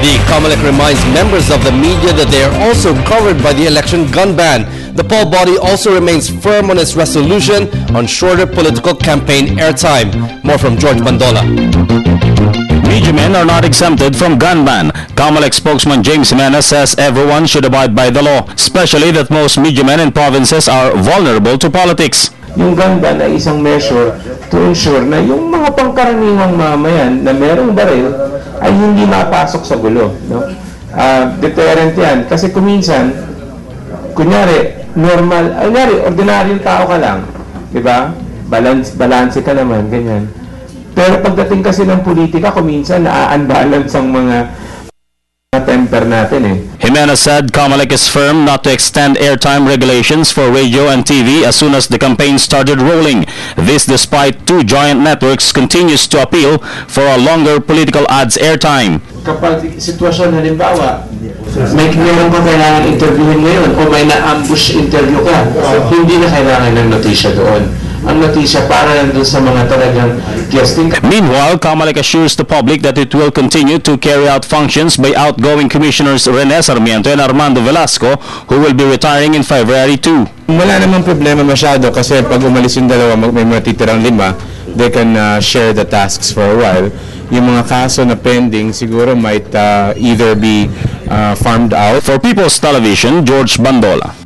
The COMELEC reminds members of the media that they are also covered by the election gun ban. The poll body also remains firm on its resolution on shorter political campaign airtime. More from George Bandola. Media men are not exempted from gun ban. COMELEC spokesman James Jimenez says everyone should abide by the law, especially that most media men in provinces are vulnerable to politics. Yung gun ban ay isang measure to ensure na yung mga pangkaraniwang mamayan na merong baril ay hindi mapasok sa gulo. No? Deterrent yan. Kasi kuminsan, kunyari, ordinaryong tao ka lang. Diba? Balance ka naman, ganyan. Pero pagdating kasi ng politika, kuminsan na-unbalance ang mga temper natin eh. Jimenez said COMELEC is firm not to extend airtime regulations for radio and TV as soon as the campaign started rolling. This despite two giant networks continues to appeal for a longer political ads airtime. Kapag sitwasyon halimbawa, meron ka kailangan interviewin ngayon o may na-ambush interview ka, hindi na kailangan ng notisya doon. Ang notisya para nandun sa mga talagang guesting. Meanwhile, COMELEC assures the public that it will continue to carry out functions by outgoing commissioners Rene Sarmiento and Armando Velasco, who will be retiring in February 2. Wala namang problema masyado kasi pag umalis yung dalawa, may matitirang 5, they can share the tasks for a while. Yung mga kaso na pending siguro might either be farmed out. For People's Television, George Bandola.